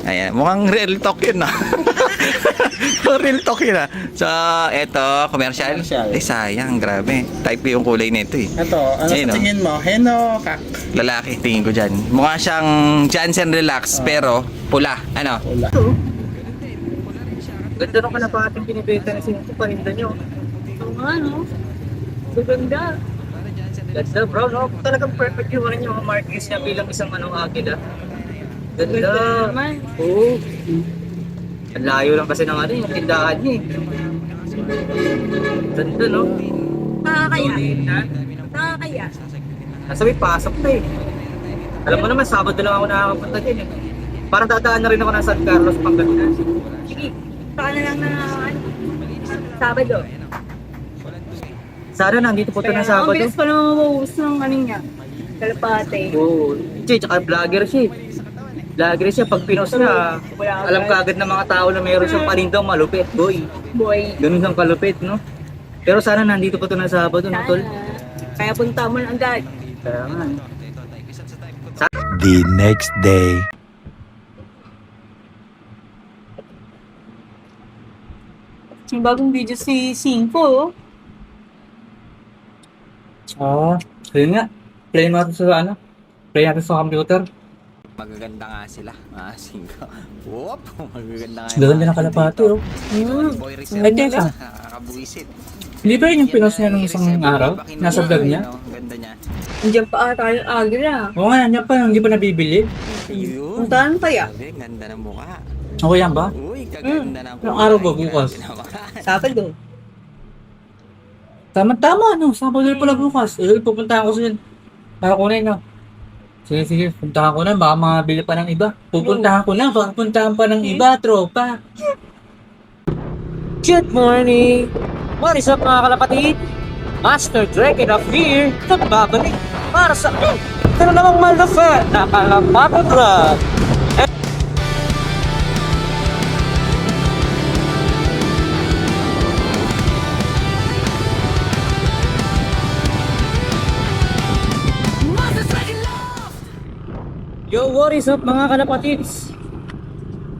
Ayan, mukhang real talk yun ah. Real talk yun ah. So, eto, commercial. Commercial. Ay, sayang, grabe. Type ko yung kulay nito eh. Ito, ano Ayun, sa oh. tingin mo? Hen o kak? Lalaki, tingin ko dyan. Mukha siyang Jansen Relax, pero pula. Ano? Wala. Ganda nung kalapating binibenta na siya. Paninda nyo. Oo nga, no? Maganda. Ganda bro, no? Talagang perfect yung ano yung markings niya bilang isang agila. Ganda. Naman. Oo. Ang layo lang kasi ng yung tindahan niya eh. Ganda no? Nakakaya. Ha? Nakakaya. Nasa may pasok na eh. Alam mo naman, Sabado lang ako nakakapunta din eh. Parang dadaan na rin ako ng San Carlos, Pangasinan. Sige. Saka na lang na, ano, Sabado. Sana nandito po ito ng Ang Sabado. bilis pa naman maubos ng ano niya. Kalapate. Oo. Tsaka vlogger siya eh. Vlogger siya, pag pinost niya, alam ka agad ng mga tao na mayroon siyang panindang malupit, boy. Boy. Ganun siyang kalupit, no? Pero sana nandito pa ito ng Sabado, no, tol? Sana. Kaya punta mo lang agad. Kaya nga. The next day. Yung bagong video si Cinco, oh. Yun nga. Play natin sa Play natin sa computer. Magaganda nga sila. Ah, singko. Whoop! Magaganda nga. Ganda ng kalapati, oh. Boy reserve. Ay, teka. Nakakabuisit. Hindi ba yun yung pinost niya nung isang araw? Nasa vlog niya? Ganda niya. Andiyan pa ata yung agila. Oo nga, nandiyan pa. Hindi pa nabibili. Ayun. Puntahan pa ya. Grabe, ganda ng mukha. Ako yan ba? Uy, kaganda ng Anong araw ba bukas? Sabado. Tama-tama, no? Sabado pala bukas. Pupuntahan ko sila. Para kunin, no? Sige, puntahan ko na. Baka mabili pa ng iba. Pupuntahan ko na. Baka puntahan pa ng iba, tropa. Good morning! What is up mga kalapatid? Master Dragon of Fear nagbabalik para sa pero namang malafat na kalapatad. Yo, what is up mga kalapatids?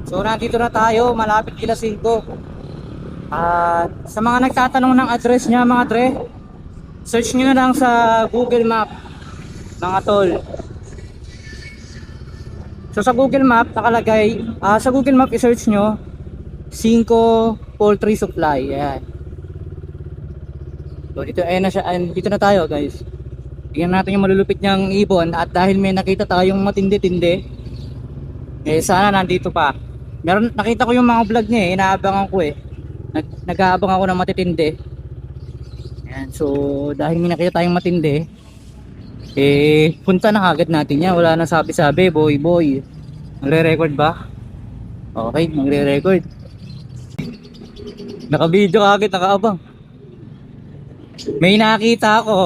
So nandito na tayo, malapit kila 5. At sa mga nagtatanong ng address niya mga tre, search nyo na lang sa Google Map mga tol. So sa Google Map nakalagay, sa Google Map i-search nyo 5 Poultry Supply. Ayan. So dito, na siya, dito na tayo guys. Tingnan natin yung malulupit niyang ibon. At dahil may nakita tayong matindi-tindi, eh sana nandito pa. Meron, nakita ko yung mga vlog niya eh, inaabangan ko eh. Nag-aabang ako ng matitindi. Ayan, so dahil may nakita tayong matindi, eh punta na agad natin yan. Wala na sabi-sabi, boy. Magre-record ba? Okay, magre-record. Naka-video ka agad, nakaabang. May nakita ako.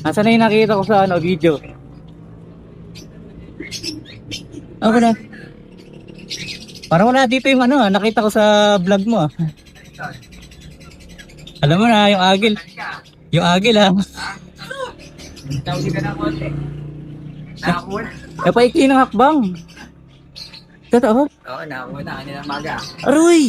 Nasaan na yung nakita ko sa video? Ako na. Parang wala dito yung nakita ko sa vlog mo. Alam mo na, yung agil. Yung agil ha. Tawag ka na konti. Nakakuha na. Napaikli ng hakbang. Totoo? Oo, nakakuha na. Kanina maga. Aroy!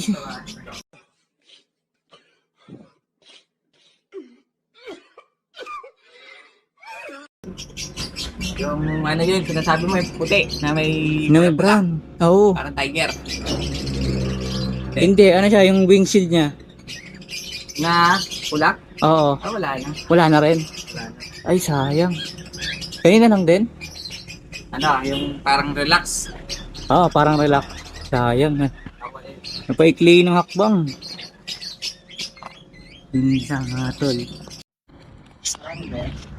Yung yun, sinasabi mo yung puti na may May brown. Oo. parang tiger. Hindi, ano siya, yung wing shield niya. Na kulak? Oo. Wala na. Wala na rin. Wala na. Ay, sayang. Kanina lang din? Yung parang relax. Oo, parang relax. Sayang. Napaikli ng hakbang. Minsan nga tol.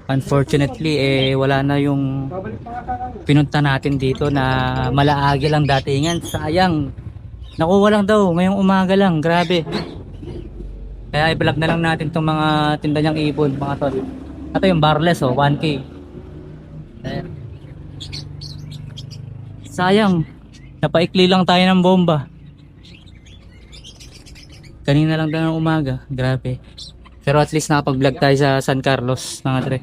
Unfortunately, wala na yung pinunta natin dito na malaagi lang datingan. Sayang. Nakuha lang daw, ngayong umaga lang. Grabe. Kaya i-vlog na lang natin itong mga tinda niyang ibon, mga tol. Ito yung barless, 1K. Ayan. Sayang. Napaikli lang tayo ng bomba. Kanina lang daw ng umaga. Grabe. Pero at least nakapag-vlog tayo sa San Carlos, mga tre.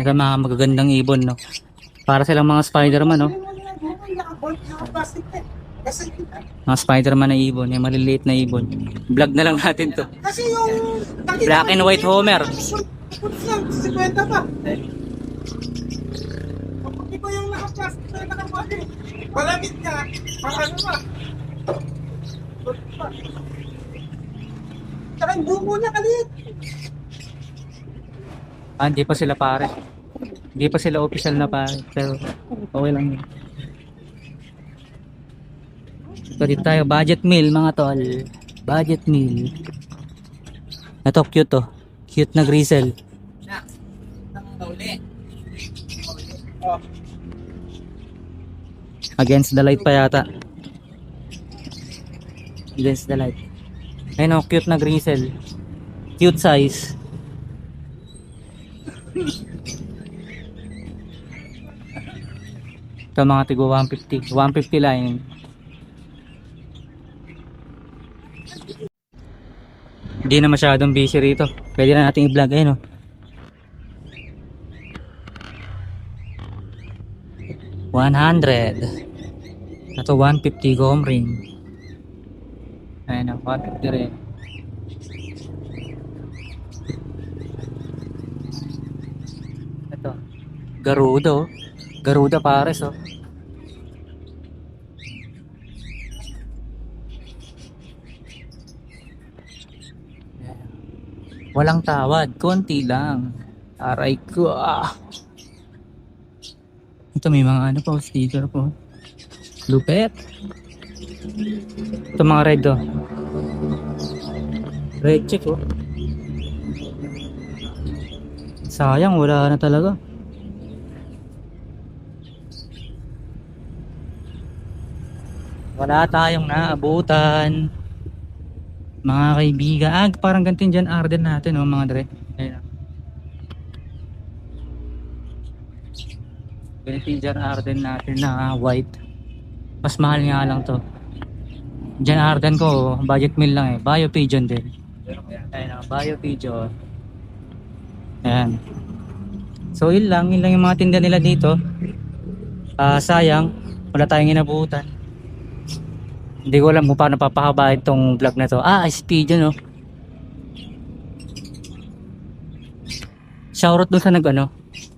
Mga magagandang ibon, no? Para silang mga Spider-Man, no? Mga Spider-Man na ibon, yung maliliit na ibon. Vlog na lang natin to. Kasi yung... Black and white Homer. 50 pa. Kapag iba yung naka-plastic na nakapagin. Malamit niya. Ano ba? Tsaka yung buko niya kalit. Hindi pa sila pare. Hindi pa sila official na pare. Pero okay lang yun. So dito tayo, budget meal mga tol. Budget meal. Ito cute to. Cute na grizzle. Against the light pa yata. Against the light. Ayun o, cute na grizzle. Cute size. Ito mga tigo 150. 150 lang. Hindi na masyadong busy rito. Pwede na natin i-vlog. Ayun o. $100. Ito 150 gom ring. Ayun o, 150 rin. Ito. Garuda oh. Garuda pares oh. Walang tawad, konti lang. Aray ko ah. Ito may mga ano pa, sticker po. Lupet. Ito mga red oh. Red check oh. Sayang, wala na talaga. Wala tayong naabutan. Mga kaibigan, parang ganito yung Jan Arden natin, oh, mga dre. Ayun. Ganito yung Jan Arden natin na white. Mas mahal nga lang to. Jan Arden ko, budget meal lang eh. Bio Pigeon din. Ayun, Bio Pigeon. Ayan. So yun lang yung mga tinda nila dito. Sayang, wala tayong inabutan. Hindi ko alam kung paano papahaba itong vlog na to. Ice Pigeon oh. Shoutout doon sa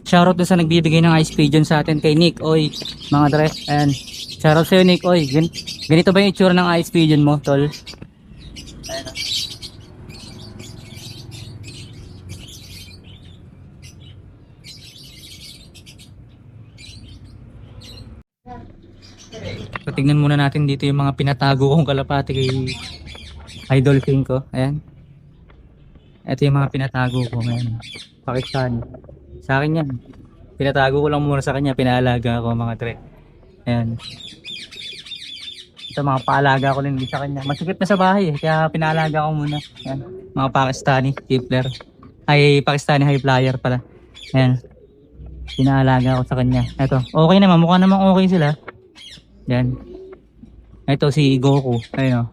shoutout doon sa nagbibigay ng Ice Pigeon sa atin kay Nick Oy, mga dre. And shoutout sa'yo Nick Oy. Ganito ba yung itsura ng Ice Pigeon mo, tol? Ayan oh. So, tignan muna natin dito yung mga pinatago kong kalapati kay Idol King ko. Ayan. Ito yung mga pinatago ko. Ayan. Pakistan. Sa akin yan. Pinatago ko lang muna sa kanya. Pinaalaga ko mga tre. Ayan. Ito mga paalaga ko din sa kanya. Masikip na sa bahay eh. Kaya pinaalaga ko muna. Ayan. Mga Pakistani Tippler. Ay Pakistani High Flyer pala. Ayan. Pinaalaga ko sa kanya. Ito. Okay naman. Mukha namang okay sila. Yan. Ito si Goku. Ayun o.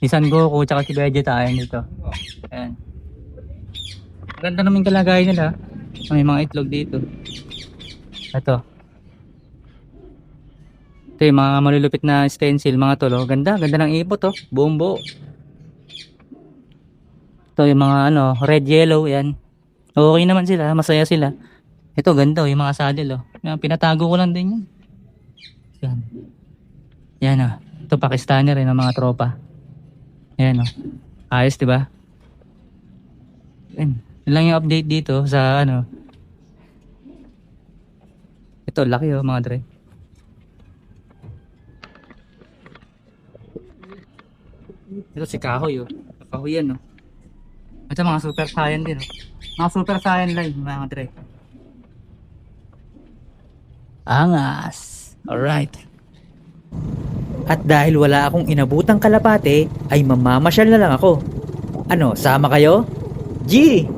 Si Son Goku tsaka si Vegeta. Ayan dito. Ayan. Ganda naman kalagay nila. May mga itlog dito. Ito. Ito yung mga malulupit na stencil. Mga tolo. Ganda. Ganda ng ipot oh. Buong buo. Ito yung mga red yellow. Yan. Okay naman sila. Masaya sila. Ito ganda oh. Yung mga saddle oh. Yan, pinatago ko lang din yun. Yan. Yan oh. Ito Pakistani rin ang mga tropa. Yan oh. Ayos diba? Yan. Yun lang yung update dito sa Ito laki oh mga dre. Ito si Kahoy oh. Kahoy yan oh. Ito mga Super Saiyan din oh. Mga Super Saiyan line mga dre. Angas. Alright. At dahil wala akong inabutang kalapate, ay mamamasyal na lang ako. Ano, sama kayo? G!